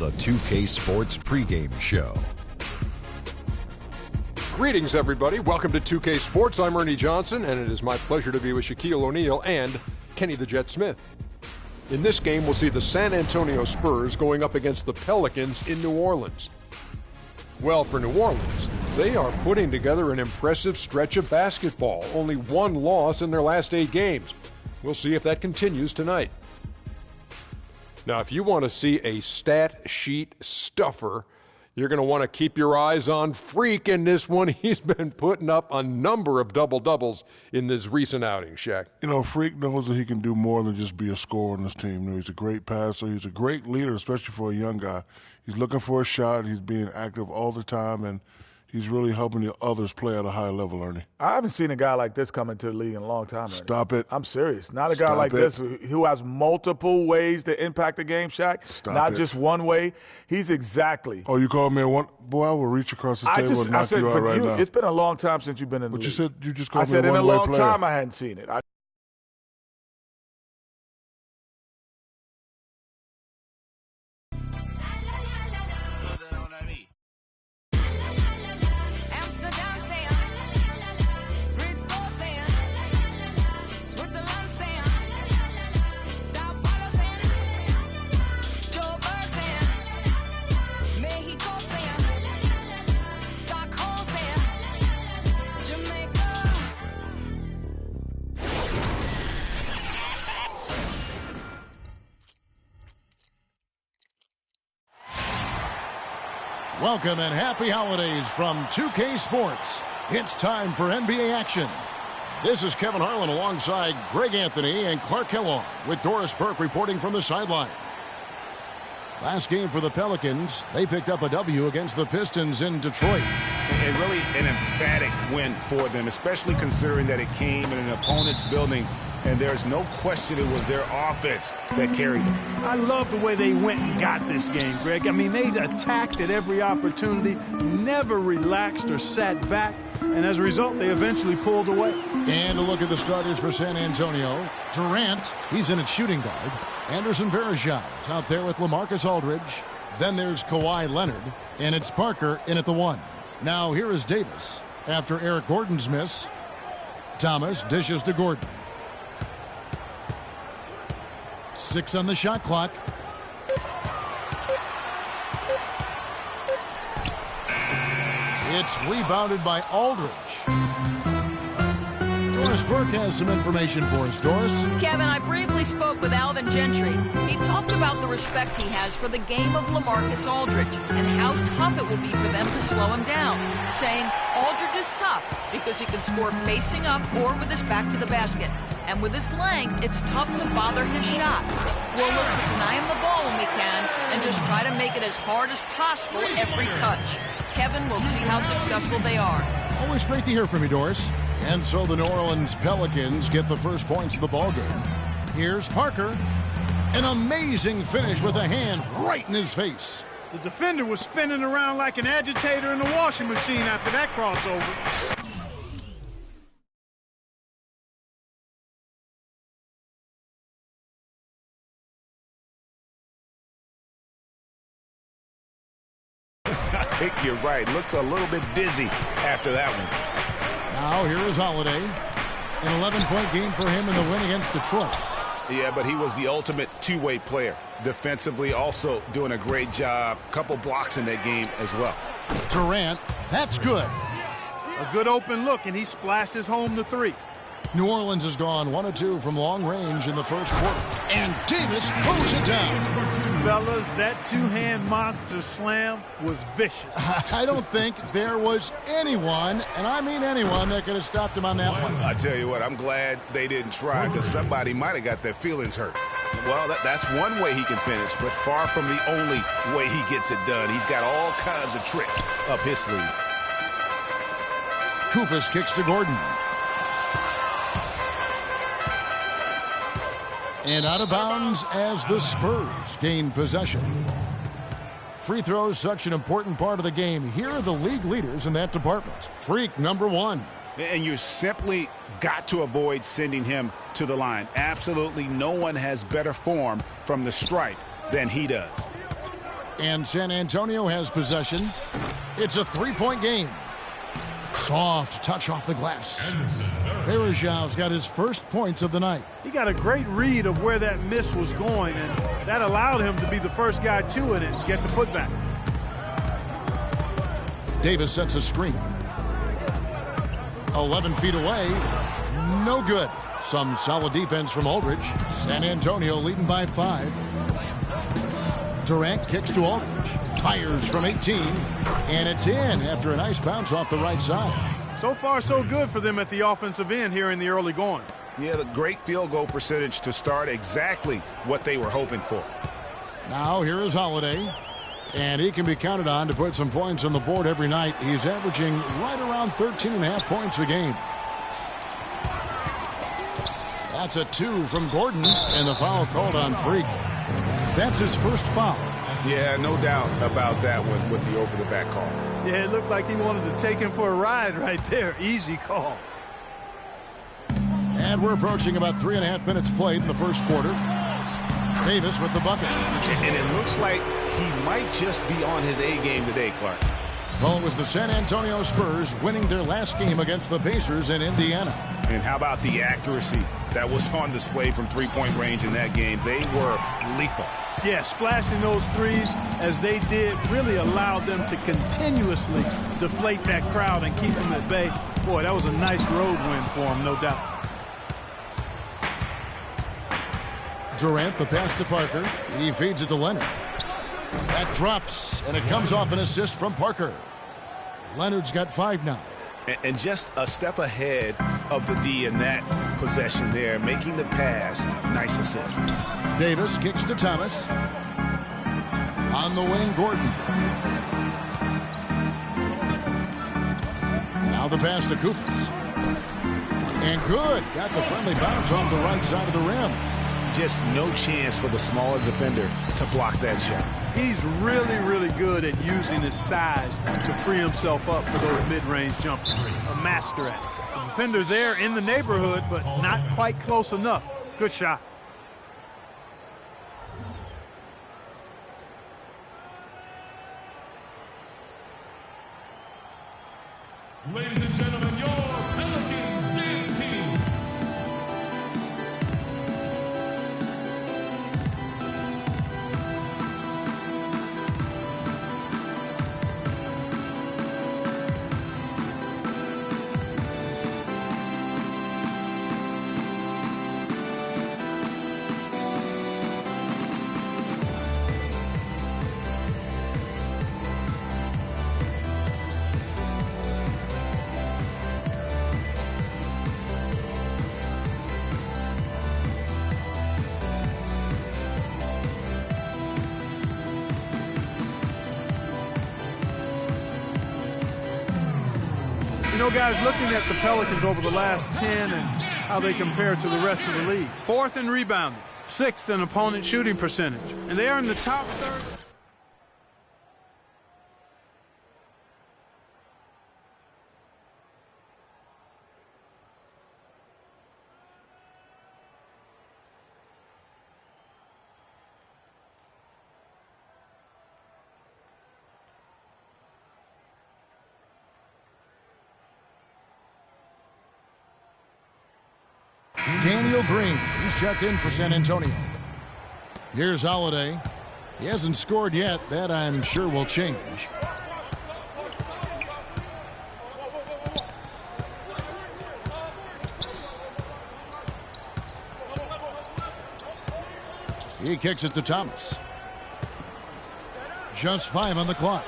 the 2K Sports pregame show. Greetings, everybody. Welcome to 2K Sports. I'm Ernie Johnson, and it is my pleasure to be with Shaquille O'Neal and Kenny the Jet Smith. In this game, we'll see the San Antonio Spurs going up against the Pelicans in New Orleans. Well, for New Orleans, they are putting together an impressive stretch of basketball. Only one loss in their last 8 games. We'll see if that continues tonight. Now, if you want to see a stat sheet stuffer, you're going to want to keep your eyes on Freak in this one. He's been putting up a number of double-doubles in this recent outing, Shaq. You know, Freak knows that he can do more than just be a scorer on this team. You know, he's a great passer. He's a great leader, especially for a young guy. He's looking for a shot. He's being active all the time, and he's really helping the others play at a high level, Ernie. I haven't seen a guy like this come into the league in a long time, Ernie. Stop it. I'm serious. Not a guy like this who has multiple ways to impact the game, Shaq. Not just one way. He's exactly. Oh, you called me a one? Boy, I will reach across the table and knock you out right now. It's been a long time since you've been in the league. But you said you just called me a one-way player. I said in a long time I hadn't seen it. Welcome and happy holidays from 2K Sports. It's time for NBA action. This is Kevin Harlan alongside Greg Anthony and Clark Kellogg with Doris Burke reporting from the sideline. Last game for the Pelicans, they picked up a W against the Pistons in Detroit. And really an emphatic win for them, especially considering that it came in an opponent's building, and there's no question it was their offense that carried them. I love the way they went and got this game, Greg. I mean, they attacked at every opportunity, never relaxed or sat back, and as a result, they eventually pulled away. And a look at the starters for San Antonio. Durant, he's in at shooting guard. Anderson Varejao is out there with LaMarcus Aldridge. Then there's Kawhi Leonard, and it's Parker in at the 1. Now here is Davis after Eric Gordon's miss. Thomas dishes to Gordon. 6 on the shot clock. It's rebounded by Aldridge. Doris Burke has some information for us. Doris? Kevin, I briefly spoke with Alvin Gentry. He talked about the respect he has for the game of LaMarcus Aldridge and how tough it will be for them to slow him down, saying Aldridge is tough because he can score facing up or with his back to the basket. And with his length, it's tough to bother his shot. We'll look to deny him the ball when we can and just try to make it as hard as possible every touch. Kevin, we'll see how successful they are. Always great to hear from you, Doris. And so the New Orleans Pelicans get the first points of the ballgame. Here's Parker. An amazing finish with a hand right in his face. The defender was spinning around like an agitator in a washing machine after that crossover. I think you're right. Looks a little bit dizzy after that one. Now here is Holiday. An 11-point game for him in the win against Detroit. Yeah, but he was the ultimate two-way player. Defensively also doing a great job. Couple blocks in that game as well. Durant, that's good. A good open look, and he splashes home the 3. New Orleans has gone 1 of 2 from long range in the first quarter. And Davis throws it down. Fellas, that two-hand monster slam was vicious. I don't think there was anyone, and I mean anyone, that could have stopped him on that one. I tell you what, I'm glad they didn't try because somebody might have got their feelings hurt. Well, that's one way he can finish, but far from the only way he gets it done. He's got all kinds of tricks up his sleeve. Kufis kicks to Gordon. And out of bounds as the Spurs gain possession. Free throws, such an important part of the game. Here are the league leaders in that department. Freak, number 1. And you simply got to avoid sending him to the line. Absolutely no one has better form from the stripe than he does. And San Antonio has possession. It's a three-point game. Soft touch off the glass. Varejão's got his first points of the night. He got a great read of where that miss was going, and that allowed him to be the first guy to it and get the putback. Davis sets a screen. 11 feet away. No good. Some solid defense from Aldridge. San Antonio leading by 5. Durant kicks to Aldridge. Fires from 18. And it's in after a nice bounce off the right side. So far, so good for them at the offensive end here in the early going. Yeah, the great field goal percentage to start, exactly what they were hoping for. Now here is Holiday. And he can be counted on to put some points on the board every night. He's averaging right around 13.5 points a game. That's a 2 from Gordon, and the foul called on Freak. That's his first foul. Yeah, no doubt about that one with the over-the-back call. Yeah, it looked like he wanted to take him for a ride right there. Easy call. And we're approaching about 3.5 minutes played in the first quarter. Davis with the bucket. And it looks like he might just be on his A game today, Clark. Well, it was the San Antonio Spurs winning their last game against the Pacers in Indiana. And how about the accuracy that was on display from three-point range in that game? They were lethal. Yeah, splashing those threes as they did really allowed them to continuously deflate that crowd and keep them at bay. Boy, that was a nice road win for them, no doubt. Durant, the pass to Parker. He feeds it to Leonard. That drops, and it comes off an assist from Parker. Leonard's got 5 now. And just a step ahead of the D in that possession there, making the pass. Nice assist. Davis kicks to Thomas. On the wing, Gordon. Now the pass to Koufos. And good. Got the friendly bounce off the right side of the rim. Just no chance for the smaller defender to block that shot. He's really, really good at using his size to free himself up for those mid-range jumpers. A master at it. The defender there in the neighborhood, but not quite close enough. Good shot. Ladies and gentlemen, your Pelicans dance team. You know, guys, looking at the Pelicans over the last 10 and how they compare to the rest of the league. 4th in rebounding, 6th in opponent shooting percentage, and they are in the top third. Daniel Green, he's checked in for San Antonio. Here's Holiday. He hasn't scored yet. That, I'm sure, will change. He kicks it to Thomas. Just 5 on the clock.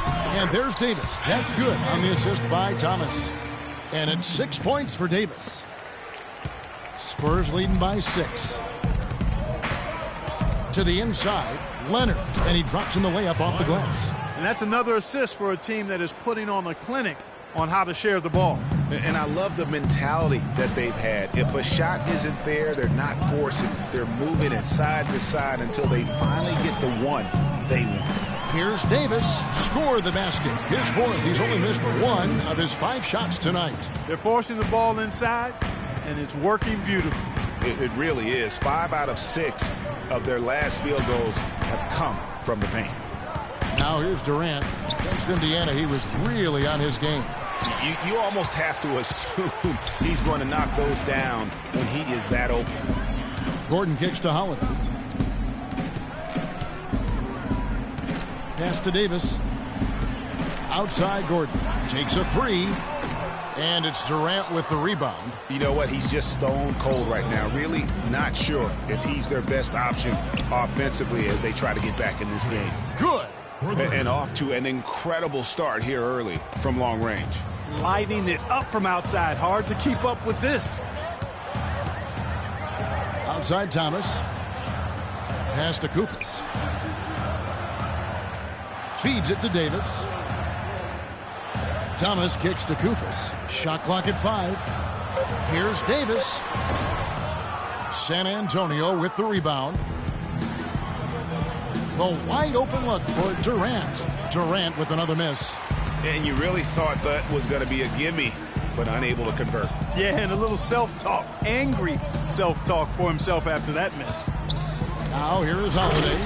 And there's Davis. That's good on the assist by Thomas. And it's 6 points for Davis. Spurs leading by 6. To the inside, Leonard. And he drops in the layup off the glass. And that's another assist for a team that is putting on a clinic on how to share the ball. And I love the mentality that they've had. If a shot isn't there, they're not forcing it. They're moving it side to side until they finally get the one they want. Here's Davis. Score the basket. His 4th. He's only missed 1 of his 5 shots tonight. They're forcing the ball inside, and it's working beautifully. It really is. 5 out of 6 of their last field goals have come from the paint. Now here's Durant. Against Indiana, he was really on his game. You almost have to assume he's going to knock those down when he is that open. Gordon kicks to Holiday. Pass to Davis. Outside Gordon. Takes a three. And it's Durant with the rebound. You know what? He's just stone cold right now. Really not sure if he's their best option offensively as they try to get back in this game. Good. And off to an incredible start here early from long range. Lighting it up from outside. Hard to keep up with this. Outside Thomas. Pass to Koufos. Feeds it to Davis. Thomas kicks to Koufos. Shot clock at 5. Here's Davis. San Antonio with the rebound. The wide open look for Durant. Durant with another miss. And you really thought that was going to be a gimme, but unable to convert. Yeah, and a little self-talk. Angry self-talk for himself after that miss. Now here is Holiday.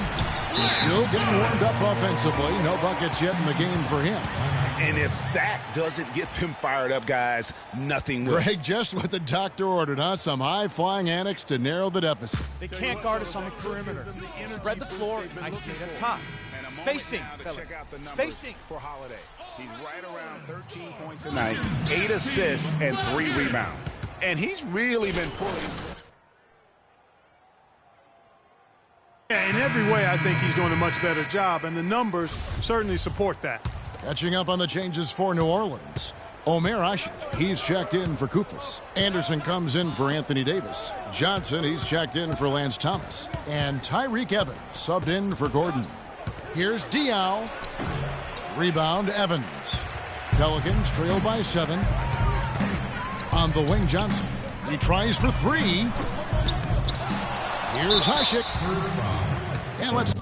Still getting warmed up offensively. No buckets yet in the game for him. And if that doesn't get them fired up, guys, nothing will. Greg, just what the doctor ordered, huh? Some high-flying antics to narrow the deficit. They can't guard us on the perimeter. Spread the floor, nice skate up top. Spacing, fellas. Spacing. For Holiday. He's right around 13 points a night, 8 assists, and 3 rebounds. And he's really been pulling. Yeah, in every way, I think he's doing a much better job, and the numbers certainly support that. Catching up on the changes for New Orleans. Omer Asik, he's checked in for Koufos. Anderson comes in for Anthony Davis. Johnson, he's checked in for Lance Thomas. And Tyreek Evans subbed in for Gordon. Here's Diaw. Rebound, Evans. Pelicans trail by 7. On the wing, Johnson. He tries for 3. Here's Asik. And let's